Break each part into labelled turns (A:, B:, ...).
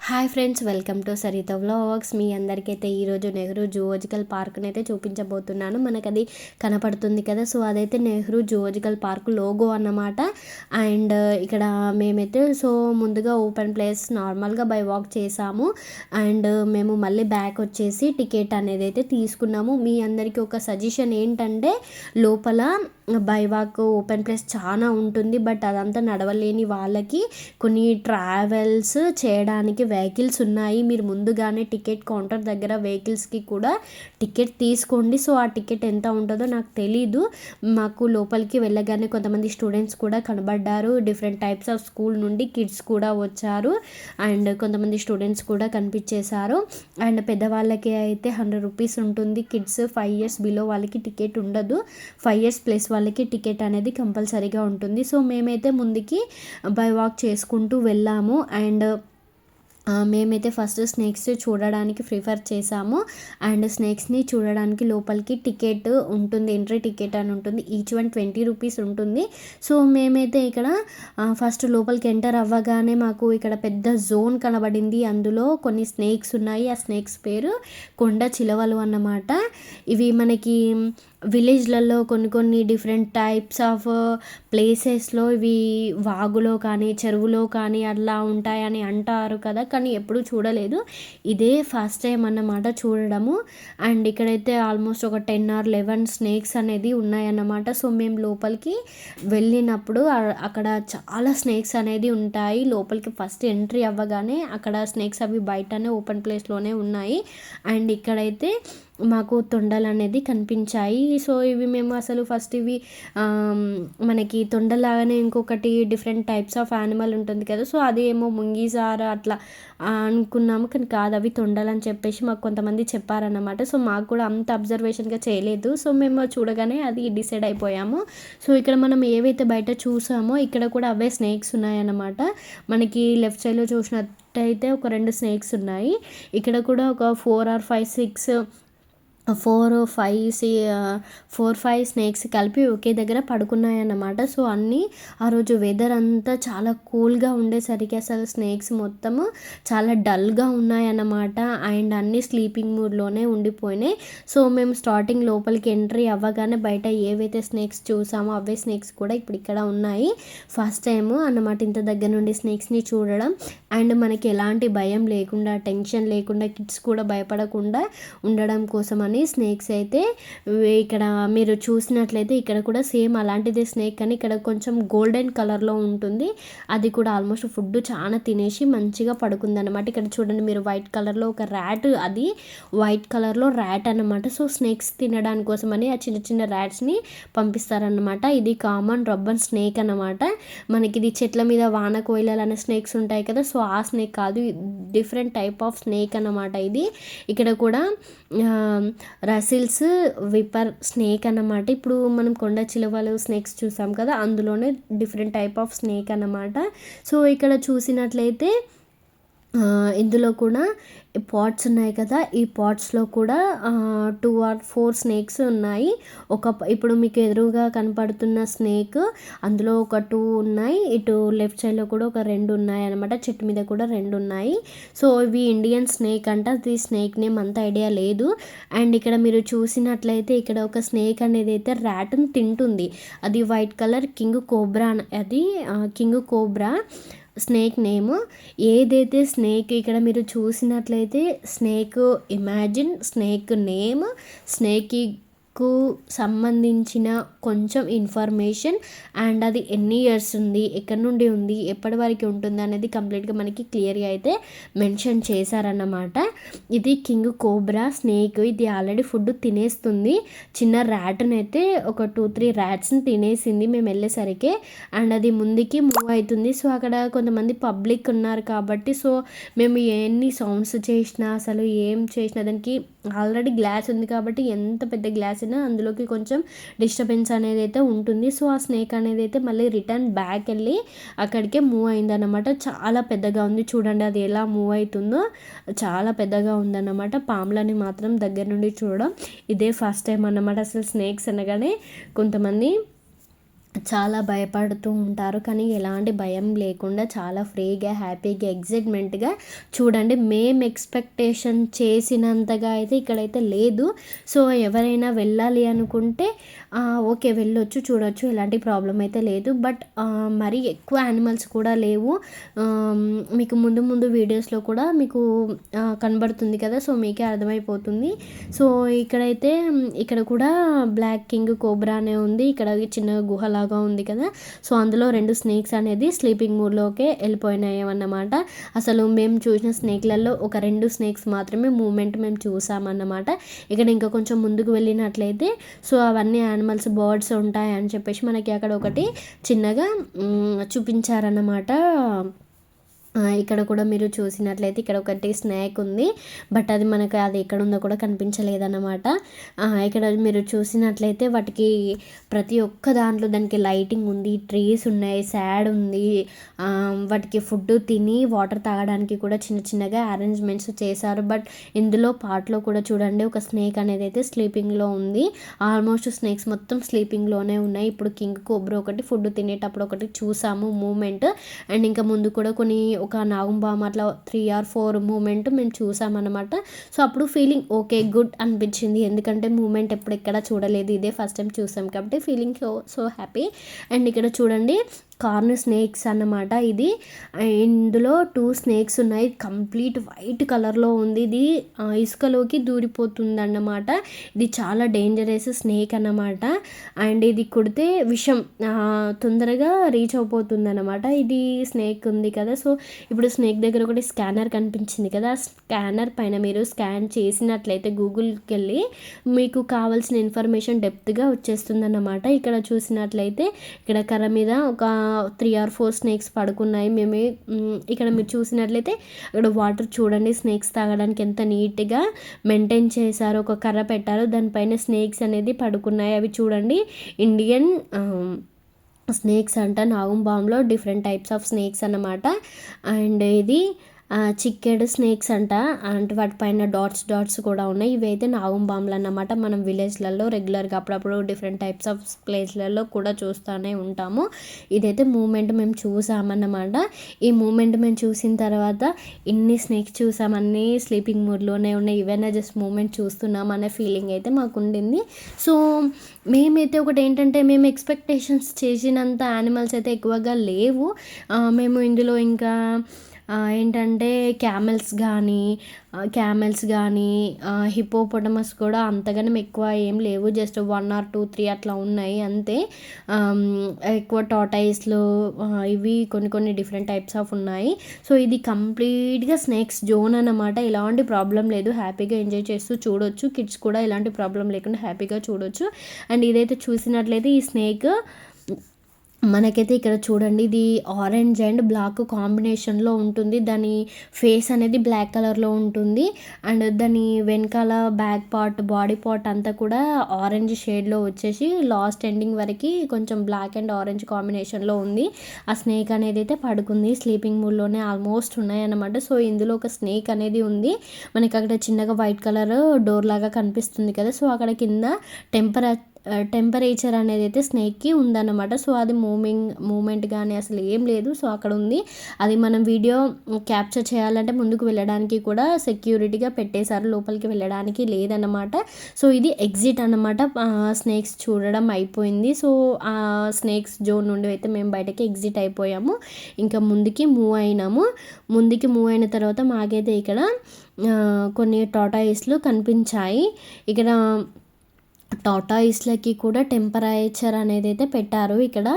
A: Hi friends, welcome to Saritha vlogs. మీ అందరికైతే ఈరోజు నెహ్రూ జూలాజికల్ పార్క్ని అయితే చూపించబోతున్నాను. మనకు అది కనపడుతుంది కదా, సో అదైతే నెహ్రూ జూలాజికల్ పార్క్ లోగో అన్నమాట. అండ్ ఇక్కడ మేమైతే ముందుగా ఓపెన్ ప్లేస్ నార్మల్గా బై వాక్ చేసాము. అండ్ మేము మళ్ళీ బ్యాక్ వచ్చేసి టికెట్ అనేది అయితే తీసుకున్నాము. మీ అందరికీ ఒక సజెషన్ ఏంటంటే, లోపల బై వాక్ ఓపెన్ ప్లేస్ చాలా ఉంటుంది, బట్ అదంతా నడవలేని వాళ్ళకి కొన్ని ట్రావెల్స్ చేయడానికి వెహికల్స్ ఉన్నాయి. మీరు ముందుగానే టికెట్ కౌంటర్ దగ్గర వెహికల్స్కి కూడా టికెట్ తీసుకోండి. సో ఆ టికెట్ ఎంత ఉంటుందో నాకు తెలీదు. మాకు లోపలికి వెళ్ళగానే కొంతమంది స్టూడెంట్స్ కూడా కనబడ్డారు. డిఫరెంట్ టైప్స్ ఆఫ్ స్కూల్ నుండి కిడ్స్ కూడా వచ్చారు అండ్ కొంతమంది స్టూడెంట్స్ కూడా కనిపించేశారు. అండ్ పెద్దవాళ్ళకి అయితే 100 రూపీస్ ఉంటుంది. కిడ్స్ 5 ఇయర్స్ బిలో వాళ్ళకి టికెట్ ఉండదు. 5 ఇయర్స్ ప్లస్ వాళ్ళకి టికెట్ అనేది కంపల్సరీగా ఉంటుంది. సో మేమైతే ముందుకి బై వాక్ చేసుకుంటూ వెళ్ళాము. అండ్ మేమైతే ఫస్ట్ స్నేక్స్ చూడడానికి ప్రిఫర్ చేసాము. అండ్ స్నేక్స్ని చూడడానికి లోపలికి టికెట్ ఉంటుంది, ఎంట్రీ టికెట్ అని ఉంటుంది. ఈచ్ వన్ 20 రూపీస్ ఉంటుంది. సో మేమైతే ఇక్కడ ఫస్ట్ లోపలికి ఎంటర్ అవ్వగానే మాకు ఇక్కడ పెద్ద జోన్ కనబడింది. అందులో కొన్ని స్నేక్స్ ఉన్నాయి. ఆ స్నేక్స్ పేరు కొండ చిలవలు అన్నమాట. ఇవి మనకి విలేజ్లలో కొన్ని డిఫరెంట్ టైప్స్ ఆఫ్ ప్లేసెస్లో ఇవి వాగులో కానీ చెరువులో కానీ అలా ఉంటాయని అంటారు కదా, కానీ ఎప్పుడూ చూడలేదు. ఇదే ఫస్ట్ టైం అన్నమాట చూడడము. అండ్ ఇక్కడైతే ఆల్మోస్ట్ ఒక 10 or 11 స్నేక్స్ అనేది ఉన్నాయన్నమాట. సో మేము లోపలికి వెళ్ళినప్పుడు అక్కడ చాలా స్నేక్స్ అనేది ఉంటాయి. లోపలికి ఫస్ట్ ఎంట్రీ అవ్వగానే అక్కడ స్నేక్స్ అవి బయటనే ఓపెన్ ప్లేస్లోనే ఉన్నాయి. అండ్ ఇక్కడైతే మాకు తొండలు అనేది కనిపించాయి. సో ఇవి మేము అసలు ఫస్ట్ ఇవి మనకి తొండలాగానే ఇంకొకటి డిఫరెంట్ టైప్స్ ఆఫ్ యానిమల్ ఉంటుంది కదా, సో అది ఏమో ముంగీసార అట్లా అనుకున్నాము, కానీ కాదు, అవి తొండలు అని చెప్పేసి మాకు కొంతమంది చెప్పారన్నమాట. సో మాకు కూడా అంత అబ్జర్వేషన్గా చేయలేదు. సో మేము చూడగానే అది డిసైడ్ అయిపోయాము. సో ఇక్కడ మనం ఏవైతే బయట చూసామో ఇక్కడ కూడా అవే స్నేక్స్ ఉన్నాయన్నమాట. మనకి లెఫ్ట్ సైడ్లో చూసినట్టయితే ఒక 2 స్నేక్స్ ఉన్నాయి. ఇక్కడ కూడా ఒక 4 or 5, 6 4, 5 స్నేక్స్ కలిపి ఒకే దగ్గర పడుకున్నాయి అన్నమాట. సో అన్నీ ఆ రోజు వెదర్ అంతా చాలా కూల్గా ఉండేసరికి అసలు స్నేక్స్ మొత్తము చాలా డల్గా ఉన్నాయన్నమాట. అండ్ అన్నీ స్లీపింగ్ మూడ్లోనే ఉండిపోయినాయి. సో మేము స్టార్టింగ్ లోపలికి ఎంట్రీ అవ్వగానే బయట ఏవైతే స్నేక్స్ చూసామో అవే స్నేక్స్ కూడా ఇప్పుడు ఇక్కడ ఉన్నాయి. ఫస్ట్ టైము అన్నమాట ఇంత దగ్గర నుండి స్నేక్స్ని చూడడం. అండ్ మనకి ఎలాంటి భయం లేకుండా, టెన్షన్ లేకుండా, కిడ్స్ కూడా భయపడకుండా ఉండడం కోసమని స్నేక్స్ అయితే ఇక్కడ మీరు చూసినట్లయితే ఇక్కడ కూడా సేమ్ అలాంటిదే స్నేక్, కానీ ఇక్కడ కొంచెం గోల్డెన్ కలర్లో ఉంటుంది. అది కూడా ఆల్మోస్ట్ ఫుడ్ చాలా తినేసి మంచిగా పడుకుంది అనమాట. ఇక్కడ చూడండి మీరు, వైట్ కలర్లో ఒక ర్యాట్, అది వైట్ కలర్లో ర్యాట్ అనమాట. సో స్నేక్స్ తినడానికి కోసమని ఆ చిన్న చిన్న ర్యాట్స్ని పంపిస్తారనమాట. ఇది కామన్ రబ్బర్ స్నేక్ అనమాట. మనకి ఇది చెట్ల మీద వాన కోయిలలు అనే స్నేక్స్ ఉంటాయి కదా, సో ఆ స్నేక్ కాదు, డిఫరెంట్ టైప్ ఆఫ్ స్నేక్ అనమాట ఇది. ఇక్కడ కూడా రసిల్స్ విపర్ స్నేక్ అన్నమాట. ఇప్పుడు మనం కొండ చిలువలు స్నేక్స్ చూసాం కదా, అందులోనే డిఫరెంట్ టైప్ ఆఫ్ స్నేక్ అన్నమాట. సో ఇక్కడ చూసినట్లయితే ఇందులో కూడా పాట్స్ ఉన్నాయి కదా, ఈ పాట్స్లో కూడా 2 or 4 స్నేక్స్ ఉన్నాయి. ఇప్పుడు మీకు ఎదురుగా కనపడుతున్న స్నేక్, అందులో ఒక 2 ఉన్నాయి. ఇటు లెఫ్ట్ సైడ్లో కూడా ఒక 2 ఉన్నాయి అనమాట. చెట్టు మీద కూడా 2 ఉన్నాయి. సో ఇవి ఇండియన్ స్నేక్ అంట. అది స్నేక్ నేమ్ అంత ఐడియా లేదు. అండ్ ఇక్కడ మీరు చూసినట్లయితే ఇక్కడ ఒక స్నేక్ అనేది అయితే ర్యాట్ని తింటుంది. అది వైట్ కలర్ కింగ్ కోబ్రా, అది కింగ్ కోబ్రా స్నేక్ నేమ్. ఏదైతే స్నేక్ ఇక్కడ మీరు చూసినట్లయితే స్నేక్ ఇమాజిన్, స్నేక్ నేమ్, స్నేక్కు సంబంధించిన కొంచెం ఇన్ఫర్మేషన్, అండ్ అది ఎన్ని ఇయర్స్ ఉంది, ఎక్కడి నుండి ఉంది, ఎప్పటి వరకు ఉంటుంది అనేది కంప్లీట్గా మనకి క్లియర్గా అయితే మెన్షన్ చేశారన్నమాట. ఇది కింగ్ కోబ్రా స్నేక్. ఇది ఆల్రెడీ ఫుడ్ తినేస్తుంది. చిన్న ర్యాట్ని అయితే ఒక 2-3 ర్యాట్స్ని తినేసింది మేము వెళ్ళేసరికి. అండ్ అది ముందుకి మూవ్ అవుతుంది. సో అక్కడ కొంతమంది పబ్లిక్ ఉన్నారు కాబట్టి, సో మేము ఎన్ని సౌండ్స్ చేసినా, అసలు ఏం చేసినా, దానికి ఆల్రెడీ గ్లాస్ ఉంది కాబట్టి ఎంత పెద్ద గ్లాస్ అయినా అందులోకి కొంచెం డిస్టర్బెన్స్ అనేది అయితే ఉంటుంది. సో ఆ స్నేక్ అనేది అయితే మళ్ళీ రిటర్న్ బ్యాక్ వెళ్ళి అక్కడికే మూవ్ అయిందన్నమాట. చాలా పెద్దగా ఉంది, చూడండి అది ఎలా మూవ్ అవుతుందో, చాలా పెద్దగా ఉందన్నమాట. పాములని మాత్రం దగ్గర నుండి చూడడం ఇదే ఫస్ట్ టైం అన్నమాట. అసలు స్నేక్స్ అనగానే కొంతమంది చాలా భయపడుతూ ఉంటారు. కానీ ఎలాంటి భయం లేకుండా చాలా ఫ్రీగా, హ్యాపీగా, ఎక్సైట్‌మెంట్‌గా చూడండి. మేము ఎక్స్‌పెక్టేషన్ చేసినంతగా అయితే ఇక్కడైతే లేదు. సో, ఎవరైనా వెళ్ళాలి అనుకుంటే ఓకే, వెళ్ళొచ్చు, చూడొచ్చు. ఎలాంటి ప్రాబ్లమ్ అయితే లేదు. బట్ మరీ ఎక్కువ యానిమల్స్ కూడా లేవు. మీకు ముందు ముందు వీడియోస్‌లో కూడా మీకు కనబడుతుంది కదా! సో, మీకే అర్థమైపోతుంది. సో, ఇక్కడైతే ఇక్కడ కూడా బ్లాక్ కింగ్ కోబ్రా అనే ఉంది. ఇక్కడ చిన్న గుహలాగా ఉంది కదా! సో, అందులో 2 స్నేక్స్ అనేది స్లీపింగ్ మూడ్‌లోకే వెళ్ళిపోయినాయన్నమాట. అసలు మేము చూసిన స్నేక్‌లలో ఒక 2 స్నేక్స్ మాత్రమే మూవ్‌మెంట్ మేము చూసామన్నమాట. ఇక్కడ ఇంకా కొంచెం ముందుకు వెళ్ళినట్లయితే సో, అవన్నీ యానిమల్స్, బర్డ్స్ ఉంటాయని చెప్పేసి మనకి అక్కడ ఒకటి చిన్నగా చూపించారన్నమాట. ఇక్కడ కూడా మీరు చూసినట్లయితే ఇక్కడ ఒకటి స్నేక్ ఉంది. బట్ అది మనకు అది ఎక్కడుందో కూడా కనిపించలేదన్నమాట. ఇక్కడ మీరు చూసినట్లయితే వాటికి ప్రతి ఒక్క దాంట్లో దానికి లైటింగ్ ఉంది, ట్రీస్ ఉన్నాయి, సాడ్ ఉంది. వాటికి ఫుడ్ తిని వాటర్ తాగడానికి కూడా చిన్న చిన్నగా అరేంజ్మెంట్స్ చేశారు. బట్ ఇందులో పార్ట్‌లో కూడా చూడండి ఒక స్నేక్ అనేది అయితే స్లీపింగ్‌లో ఉంది. ఆల్మోస్ట్ స్నేక్స్ మొత్తం స్లీపింగ్‌లోనే ఉన్నాయి. ఇప్పుడు కింగ్ కోబ్రా ఒకటి ఫుడ్ తినేటప్పుడు ఒకటి చూసాము మూవ్‌మెంట్. అండ్ ఇంకా ముందు కూడా కొన్ని ఒక నాగంపాము అట్లా 3 ఆర్ 4 మూవ్‌మెంట్ మేము చూసామన్నమాట. సో, అప్పుడు ఫీలింగ్ ఓకే, గుడ్ అనిపించింది. ఎందుకంటే మూవ్‌మెంట్ ఎప్పుడు ఎక్కడ చూడలేదు. ఇదే ఫస్ట్ టైం చూసాం కాబట్టి ఫీలింగ్ సో హ్యాపీ. అండ్ ఇక్కడ చూడండి కార్న్ స్నేక్స్ అన్నమాట ఇది. ఇందులో 2 స్నేక్స్ ఉన్నాయి. కంప్లీట్ వైట్ కలర్‌లో ఉంది. ఇది ఇసుకలోకి దూరిపోతుందన్నమాట. ఇది చాలా డేంజరస్ స్నేక్ అన్నమాట. అండ్ ఇది కుడితే విషం తొందరగా రీచ్ అయిపోతుందన్నమాట. ఇది స్నేక్ ఉంది కదా! సో, ఇప్పుడు స్నేక్ దగ్గర ఒకటి స్కానర్ కనిపించింది కదా! ఆ స్కానర్ పైన మీరు స్కాన్ చేసినట్లయితే గూగుల్‌కెళ్ళి మీకు కావాల్సిన ఇన్ఫర్మేషన్ డెప్త్‌గా వచ్చేస్తుందన్నమాట. ఇక్కడ చూసినట్లయితే ఇక్కడ కర్ర మీద ఒక 3 ఆర్ 4 స్నేక్స్ పడుకున్నాయి. ఇక్కడ మీరు చూసినట్లయితే అక్కడ వాటర్ చూడండి, స్నేక్స్ తాగడానికి ఎంత నీట్‌గా మెయింటైన్ చేశారో. ఒక కర్ర పెట్టారు, దానిపైన స్నేక్స్ అనేది పడుకున్నాయి. అవి చూడండి ఇండియన్ స్నేక్స్ అంట. నాగంపాములో డిఫరెంట్ టైప్స్ ఆఫ్ స్నేక్స్ అన్నమాట. అండ్ ఇది చిక్కెడ్ స్నేక్స్ అంట. అంటే వాటిపైన డాట్స్ కూడా ఉన్నాయి. ఇవైతే నాగంపాములు అన్నమాట. మనం విలేజ్లలో రెగ్యులర్గా అప్పుడప్పుడు డిఫరెంట్ టైప్స్ ఆఫ్ ప్లేస్లలో కూడా చూస్తూనే ఉంటాము. ఇదైతే మూమెంట్ మేము చూసామన్నమాట. ఈ మూమెంట్ మేము చూసిన తర్వాత ఇన్ని స్నేక్స్ చూసాం, అన్నీ స్లీపింగ్ మూడ్లోనే ఉన్నాయి. ఇవైనా జస్ట్ మూమెంట్ చూస్తున్నాం అనే ఫీలింగ్ అయితే మాకు ఉండింది. సో, మేమైతే ఒకటి ఏంటంటే మేము ఎక్స్పెక్టేషన్స్ చేసినంత యానిమల్స్ అయితే ఎక్కువగా లేవు. మేము ఇందులో ఇంకా ఏంటంటే క్యామెల్స్ కానీ హిప్పోపొటమస్ కూడా అంతగానం ఎక్కువ ఏం లేవు. జస్ట్ 1 ఆర్ 2, 3 అట్లా ఉన్నాయి అంతే. ఎక్కువ టార్టాయిస్లు ఇవి కొన్ని డిఫరెంట్ టైప్స్ ఆఫ్ ఉన్నాయి. సో, ఇది కంప్లీట్‌గా స్నేక్స్ జోన్ అన్నమాట. ఎలాంటి ప్రాబ్లం లేదు. హ్యాపీగా ఎంజాయ్ చేస్తూ చూడొచ్చు. కిడ్స్ కూడా ఎలాంటి ప్రాబ్లం లేకుండా హ్యాపీగా చూడొచ్చు. అండ్ ఇదైతే చూసినట్లయితే ఈ స్నేక్ మనకైతే ఇక్కడ చూడండి ఇది ఆరెంజ్ అండ్ బ్లాక్ కాంబినేషన్‌లో ఉంటుంది. దాని ఫేస్ అనేది బ్లాక్ కలర్‌లో ఉంటుంది. అండ్ దాని వెనకాల బ్యాక్ పార్ట్, బాడీ పార్ట్ అంతా కూడా ఆరెంజ్ షేడ్‌లో వచ్చేసి లాస్ట్ ఎండింగ్ వరకి కొంచెం బ్లాక్ అండ్ ఆరెంజ్ కాంబినేషన్‌లో ఉంది. ఆ స్నేక్ అనేది అయితే పడుకుంది. స్లీపింగ్ మూడ్‌లోనే ఆల్మోస్ట్ ఉన్నాయన్నమాట. సో, ఇందులో ఒక స్నేక్ అనేది ఉంది. మనకి అక్కడ చిన్నగా వైట్ కలర్ డోర్ లాగా కనిపిస్తుంది కదా! సో, అక్కడ కింద టెంపరేచర్ అనేది అయితే స్నేక్‌కి ఉందన్నమాట. సో, అది మూమెంట్ కానీ అసలు ఏం లేదు. సో, అక్కడ ఉంది. అది మనం వీడియో క్యాప్చర్ చేయాలంటే ముందుకు వెళ్ళడానికి కూడా సెక్యూరిటీగా పెట్టేశారు. లోపలికి వెళ్ళడానికి లేదన్నమాట. సో, ఇది ఎగ్జిట్ అన్నమాట. స్నేక్స్ చూడడం అయిపోయింది. సో, ఆ స్నేక్స్ జోన్ నుండి అయితే మేము బయటకి ఎగ్జిట్ అయిపోయాము. ఇంకా ముందుకి మూవ్ అయినాము. ముందుకి మూవ్ అయిన తర్వాత మాకైతే ఇక్కడ కొన్ని టార్టాయిస్లు కనిపించాయి. ఇక్కడ టార్టాయిస్లకి కూడా టెంపరేచర్ అనేది అయితే పెట్టారు. ఇక్కడ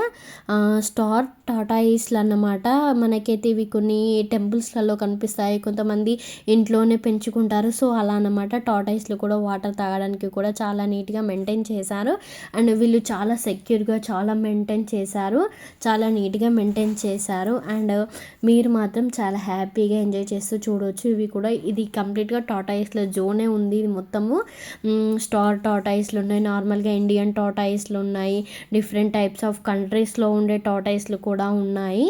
A: స్టార్ టార్టాయిస్లు అన్నమాట. మనకైతే ఇవి కొన్ని టెంపుల్స్లలో కనిపిస్తాయి. కొంతమంది ఇంట్లోనే పెంచుకుంటారు. సో, అలా అన్నమాట. టార్టాయిస్లు కూడా వాటర్ తాగడానికి కూడా చాలా నీట్‌గా మెయింటైన్ చేశారు. అండ్ వీళ్ళు చాలా సెక్యూర్‌గా చాలా మెయింటైన్ చేశారు. చాలా నీట్‌గా మెయింటైన్ చేశారు. అండ్ మీరు మాత్రం చాలా హ్యాపీగా ఎంజాయ్ చేస్తూ చూడొచ్చు. ఇవి కూడా ఇది కంప్లీట్‌గా టార్టాయిస్ల జోనే ఉంది. ఇది మొత్తము స్టార్ టార్టాయిస్లు ఉన్నాయి. నార్మల్‌గా ఇండియన్ టార్టాయిస్లు ఉన్నాయి. డిఫరెంట్ టైప్స్ ఆఫ్ కంట్రీస్‌లో ఉండే టార్టాయిస్లు కూడా ఉన్నాయి.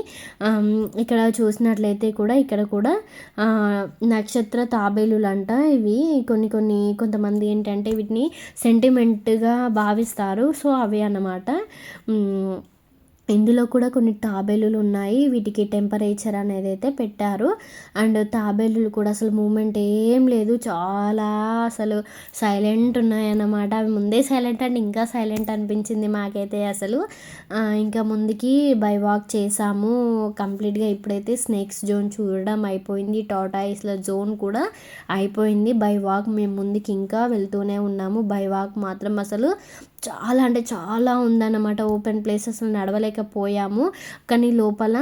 A: ఇక్కడ చూసినట్లయితే కూడా ఇక్కడ కూడా నక్షత్ర తాబేలులంట ఇవి. కొంతమంది ఏంటంటే వీటిని సెంటిమెంట్‌గా భావిస్తారు. సో, అవే అన్నమాట. ఇందులో కూడా కొన్ని తాబేలులు ఉన్నాయి. వీటికి టెంపరేచర్ అనేది అయితే పెట్టారు. అండ్ తాబేలులు కూడా అసలు మూవ్‌మెంట్ ఏం లేదు. చాలా అసలు సైలెంట్ ఉన్నాయన్నమాట. అవి ముందే సైలెంట్ అంటే ఇంకా సైలెంట్ అనిపించింది మాకైతే అసలు. ఇంకా ముందుకి బై వాక్ చేసాము. కంప్లీట్‌గా ఇప్పుడైతే స్నేక్స్ జోన్ చూడడం అయిపోయింది. టార్టాయిస్‌ల జోన్ కూడా అయిపోయింది. బై వాక్ మేము ముందుకి ఇంకా వెళ్తూనే ఉన్నాము. బై వాక్ మాత్రం అసలు చాలా అంటే చాలా ఉందన్నమాట. ఓపెన్ ప్లేస్ అసలు నడవలేకపోయాము. కానీ లోపల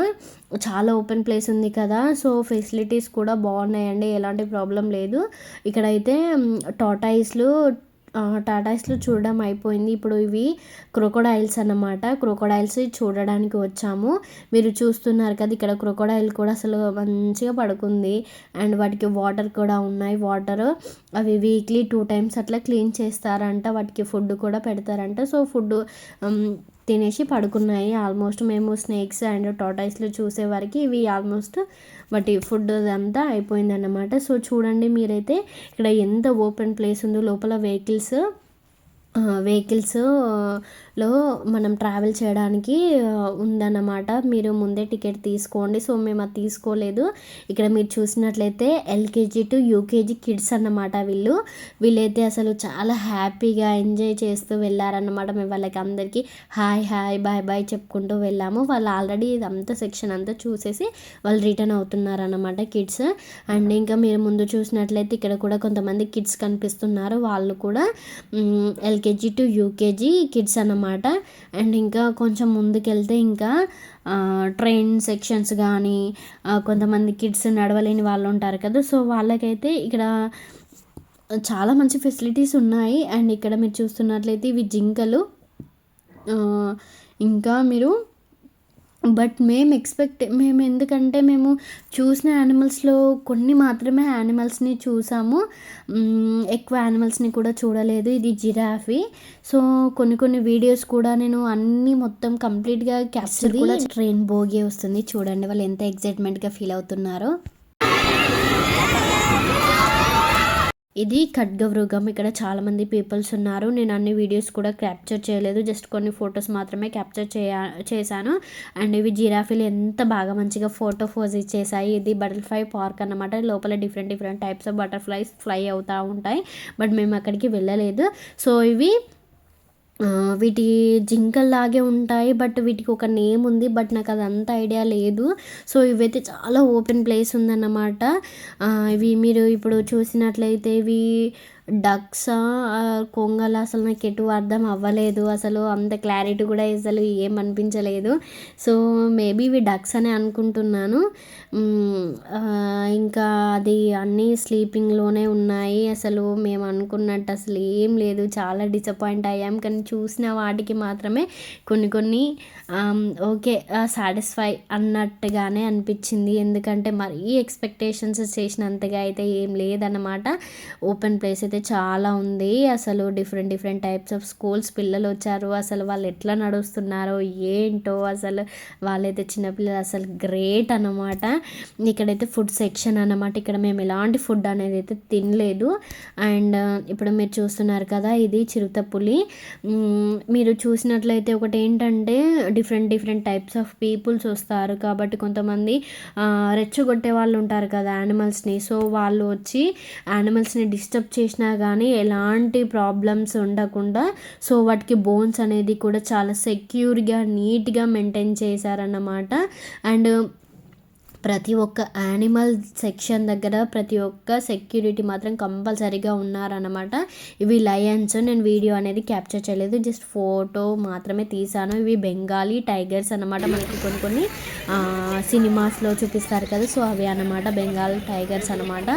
A: చాలా ఓపెన్ ప్లేస్ ఉంది కదా! సో, ఫెసిలిటీస్ కూడా బాగున్నాయండి. ఎలాంటి ప్రాబ్లమ్ లేదు. ఇక్కడైతే టాటాయిస్‌లు చూడడం అయిపోయింది. ఇప్పుడు ఇవి క్రొకొడైల్స్ అన్నమాట. క్రొకొడైల్స్ చూడడానికి వచ్చాము. మీరు చూస్తున్నారు కదా! ఇక్కడ క్రొకొడైల్ కూడా అసలు మంచిగా పడుకుంది. అండ్ వాటికి వాటర్ కూడా ఉన్నాయి. అవి వీక్లీ 2 టైమ్స్ అట్లా క్లీన్ చేస్తారంట. వాటికి ఫుడ్ కూడా పెడతారంట. సో, తినేసి పడుకున్నాయి. ఆల్మోస్ట్ మేము స్నేక్స్ అండ్ టార్టాయిస్‌లు చూసేవరకి ఇవి ఆల్మోస్ట్ వాటి ఫుడ్ అదంతా అయిపోయిందన్నమాట. సో, చూడండి మీరైతే ఇక్కడ ఎంత ఓపెన్ ప్లేస్ ఉందో లోపల వెహికల్స్‌లో మనం ట్రావెల్ చేయడానికి ఉందన్నమాట. మీరు ముందే టికెట్ తీసుకోండి. సో, మేము అది తీసుకోలేదు. ఇక్కడ మీరు చూసినట్లయితే ఎల్‌కేజీ టు యూకేజీ కిడ్స్ అన్నమాట వీళ్ళైతే అసలు చాలా హ్యాపీగా ఎంజాయ్ చేస్తూ వెళ్ళారన్నమాట. మేము వాళ్ళకి అందరికీ హాయ్, హాయ్, బాయ్, బాయ్ చెప్పుకుంటూ వెళ్ళాము. వాళ్ళు ఆల్రెడీ ఇదంతా సెక్షన్ అంతా చూసేసి వాళ్ళు రిటర్న్ అవుతున్నారన్నమాట కిడ్స్. అండ్ ఇంకా మీరు ముందు చూసినట్లయితే ఇక్కడ కూడా కొంతమంది కిడ్స్ కనిపిస్తున్నారు. వాళ్ళు కూడా ఎల్‌కేజీ టు యూకేజీ కిడ్స్ అన్నమాట. అండ్ ఇంకా కొంచెం ముందుకెళ్తే ఇంకా ట్రైన్ సెక్షన్స్ కానీ కొంతమంది కిడ్స్ నడవలేని వాళ్ళు ఉంటారు కదా! సో, వాళ్ళకైతే ఇక్కడ చాలా మంచి ఫెసిలిటీస్ ఉన్నాయి. అండ్ ఇక్కడ మీరు చూస్తున్నట్లయితే ఇవి జింకలు. ఇంకా మీరు మేము ఎందుకంటే మేము చూసిన యానిమల్స్‌లో కొన్ని మాత్రమే యానిమల్స్‌ని చూసాము. ఎక్కువ యానిమల్స్‌ని కూడా చూడలేదు. ఇది జిరాఫీ. సో, కొన్ని వీడియోస్ కూడా నేను అన్నీ మొత్తం కంప్లీట్‌గా క్యాప్చర్ కూడా ట్రైన్ బోగి వస్తుంది. చూడండి వాళ్ళు ఎంత ఎక్సైట్‌మెంట్‌గా ఫీల్ అవుతున్నారో. ఇది ఖడ్గమృగం. ఇక్కడ చాలామంది పీపుల్స్ ఉన్నారు. నేను అన్ని వీడియోస్ కూడా క్యాప్చర్ చేయలేదు. జస్ట్ కొన్ని ఫొటోస్ మాత్రమే క్యాప్చర్ చేశాను. అండ్ ఇవి జిరాఫీలు ఎంత బాగా మంచిగా ఫోజ్ ఇచ్చేసాయి. ఇది బటర్‌ఫ్లై పార్క్ అన్నమాట. లోపల different types of butterflies fly అవుతూ ఉంటాయి. బట్ మేము అక్కడికి వెళ్ళలేదు. సో, ఇవి వీటి జింకల్లాగే ఉంటాయి. బట్ వీటికి ఒక నేమ్ ఉంది. బట్ నాకు అదంతా ఐడియా లేదు. సో, ఇవైతే చాలా ఓపెన్ ప్లేస్ ఉందన్నమాట. ఇవి మీరు ఇప్పుడు చూసినట్లయితే ఇవి డక్సా, కొంగలా అసలు నాకు ఎటు అర్థం అవ్వలేదు. అసలు అంత క్లారిటీ కూడా అసలు ఏం అనిపించలేదు. సో, మేబీ ఇవి డక్స్ అనే అనుకుంటున్నాను. ఇంకా అది అన్నీ స్లీపింగ్‌లోనే ఉన్నాయి. అసలు మేము అనుకున్నట్టు అసలు ఏం లేదు. చాలా డిసప్పాయింట్ అయ్యాం. కానీ చూసిన వాటికి మాత్రమే కొన్ని ఓకే, సాటిస్ఫై అన్నట్టుగానే అనిపించింది. ఎందుకంటే మరీ ఎక్స్‌పెక్టేషన్స్ చేసినంతగా అయితే ఏం లేదన్నమాట. ఓపెన్ ప్లేస్ అయితే చాలా ఉంది. అసలు డిఫరెంట్ టైప్స్ ఆఫ్ స్కూల్స్ పిల్లలు వచ్చారు. అసలు వాళ్ళు ఎట్లా నడుస్తున్నారో ఏంటో అసలు వాళ్ళైతే చిన్నపిల్లలు అసలు గ్రేట్ అన్నమాట. ఇక్కడైతే ఫుడ్ సెక్షన్ అన్నమాట. ఇక్కడ మేము ఎలాంటి ఫుడ్ అనేది అయితే తినలేదు. అండ్ ఇప్పుడు మీరు చూస్తున్నారు కదా, ఇది చిరుతపులి. మీరు చూసినట్లయితే ఒకటి ఏంటంటే డిఫరెంట్ టైప్స్ ఆఫ్ పీపుల్స్ వస్తారు కాబట్టి కొంతమంది రెచ్చగొట్టే వాళ్ళు ఉంటారు కదా యానిమల్స్ని. సో, వాళ్ళు వచ్చి యానిమల్స్ని డిస్టర్బ్ చేసినా కానీ ఎలాంటి ప్రాబ్లమ్స్ ఉండకుండా సో, వాటికి బోన్స్ అనేది కూడా చాలా సెక్యూర్గా నీట్గా మెయింటైన్ చేశారన్నమాట. అండ్ ప్రతి ఒక్క యానిమల్ సెక్షన్ దగ్గర ప్రతి ఒక్క సెక్యూరిటీ మాత్రం కంపల్సరీగా ఉన్నారన్నమాట. ఇవి లయన్స్. నేను వీడియో అనేది క్యాప్చర్ చేయలేదు. జస్ట్ ఫోటో మాత్రమే తీసాను. ఇవి బెంగాలీ టైగర్స్ అన్నమాట. మనకి కొన్ని సినిమాస్లో చూపిస్తారు కదా, సో అవి అన్నమాట బెంగాల్ టైగర్స్ అన్నమాట.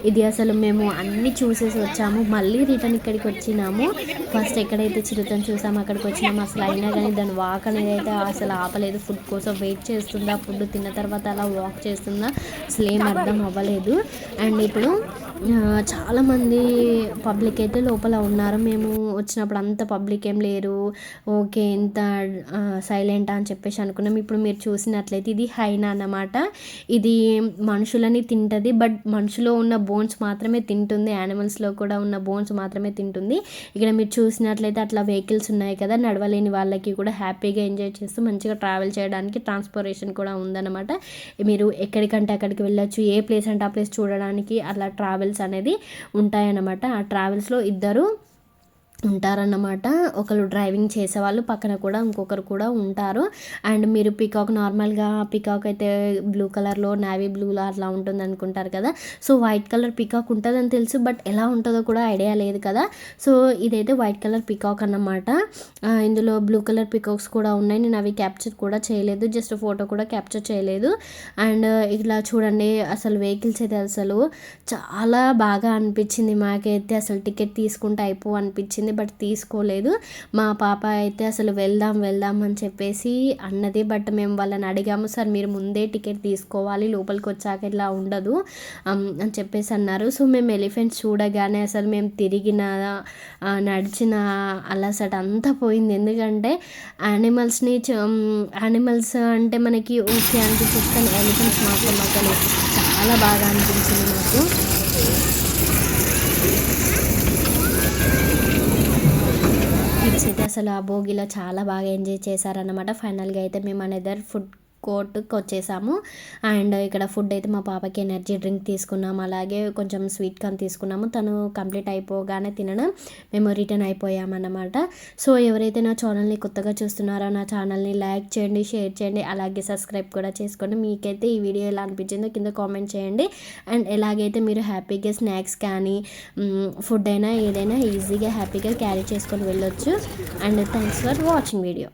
A: ఇది అసలు మేము అన్నీ చూసేసి వచ్చాము. మళ్ళీ రిటర్న్ ఇక్కడికి వచ్చినాము. ఫస్ట్ ఎక్కడైతే చిరుతను చూసాము అక్కడికి వచ్చినాము. అసలు అయినా కానీ దాని వాక్ అనేది అయితే అసలు ఆపలేదు. ఫుడ్ కోసం వెయిట్ చేస్తుందా, ఫుడ్ తిన్న తర్వాత అలా వాక్ చేస్తుందా అసలు ఏం అర్థం అవ్వలేదు. అండ్ ఇప్పుడు చాలామంది పబ్లిక్ అయితే లోపల ఉన్నారు. మేము వచ్చినప్పుడు అంత పబ్లిక్ ఏం లేరు. ఓకే. ఇంత సైలెంటా అని చెప్పేసి అనుకున్నాం. ఇప్పుడు మీరు చూసినట్లయితే ఇది హైనా అన్నమాట. ఇది మనుషులని తింటది. బట్ మనిషిలో ఉన్న బోన్స్ మాత్రమే తింటుంది. యానిమల్స్‌లో కూడా ఉన్న బోన్స్ మాత్రమే తింటుంది. ఇక్కడ మీరు చూసినట్లయితే అట్లా వెహికల్స్ ఉన్నాయి కదా! నడవలేని వాళ్ళకి కూడా హ్యాపీగా ఎంజాయ్ చేస్తూ మంచిగా ట్రావెల్ చేయడానికి ట్రాన్స్‌పోర్టేషన్ కూడా ఉందన్నమాట. మీరు ఎక్కడికంటే అక్కడికి వెళ్ళొచ్చు. ఏ ప్లేస్ అంటే ఆ ప్లేస్ చూడడానికి అలా ట్రావెల్స్ అనేది ఉంటాయన్నమాట. ఆ ట్రావెల్స్‌లో ఇద్దరు ఉంటారన్నమాట. ఒకళ్ళు డ్రైవింగ్ చేసేవాళ్ళు, పక్కన కూడా ఇంకొకరు కూడా ఉంటారు. అండ్ మీరు పీకాక్ నార్మల్‌గా పీకాక్ అయితే బ్లూ కలర్‌లో నేవీ బ్లూలో అట్లా ఉంటుందనుకుంటారు కదా! సో, వైట్ కలర్ పీకాక్ ఉంటదని తెలుసు. బట్ ఎలా ఉంటదో కూడా ఐడియా లేదు కదా! సో, ఇదైతే వైట్ కలర్ పీకాక్ అన్నమాట. ఇందులో బ్లూ కలర్ పీకాక్స్ కూడా ఉన్నాయి. నేను అవి క్యాప్చర్ కూడా చేయలేదు. జస్ట్ ఫోటో కూడా క్యాప్చర్ చేయలేదు. అండ్ ఇట్లా చూడండి అసలు వెహికల్స్ అయితే అసలు చాలా బాగా అనిపించింది మాకైతే. అసలు టికెట్ తీసుకుంటే అనిపించింది. బట్ తీసుకోలేదు. మా పాప అయితే అసలు వెళ్దాం వెళ్దాం అని చెప్పేసి అన్నది. బట్ మేము వాళ్ళని అడిగాము, సార్ మీరు ముందే టికెట్ తీసుకోవాలి, లోపలికి వచ్చాక ఇలా ఉండదు అని చెప్పేసి అన్నారు. సో, మేము ఎలిఫెంట్స్ చూడగానే అసలు మేము తిరిగిన నడిచిన అలసట అంతా పోయింది. ఎందుకంటే యానిమల్స్ అంటే మనకి ఓకే అనిపించచ్చు, కానీ ఎలిఫెంట్స్ మాత్రం అసలు చాలా బాగా అనిపించింది నాకు. కిడ్స్ అయితే అసలు ఆ భోగిలో చాలా బాగా ఎంజాయ్ చేశారన్నమాట. ఫైనల్‌గా అయితే మేము అనదర్ ఫుడ్ కోర్ట్‌కి వచ్చేసాము. అండ్ ఇక్కడ ఫుడ్ అయితే మా పాపకి ఎనర్జీ డ్రింక్ తీసుకున్నాము. అలాగే కొంచెం స్వీట్ కార్న్ తీసుకున్నాము. తను కంప్లీట్ అయిపోగానే తినడం మేము రిటర్న్ అయిపోయామన్నమాట. సో, ఎవరైతే నా ఛానల్‌ని కొత్తగా చూస్తున్నారో నా ఛానల్‌ని లైక్ చేయండి, షేర్ చేయండి, అలాగే సబ్స్క్రైబ్ కూడా చేసుకోండి. మీకైతే ఈ వీడియో ఎలా అనిపించిందో కింద కామెంట్ చేయండి. అండ్ ఎలాగైతే మీరు హ్యాపీగా స్నాక్స్ కానీ ఫుడ్ అయినా ఏదైనా ఈజీగా హ్యాపీగా క్యారీ చేసుకొని వెళ్ళొచ్చు. And thanks for watching video.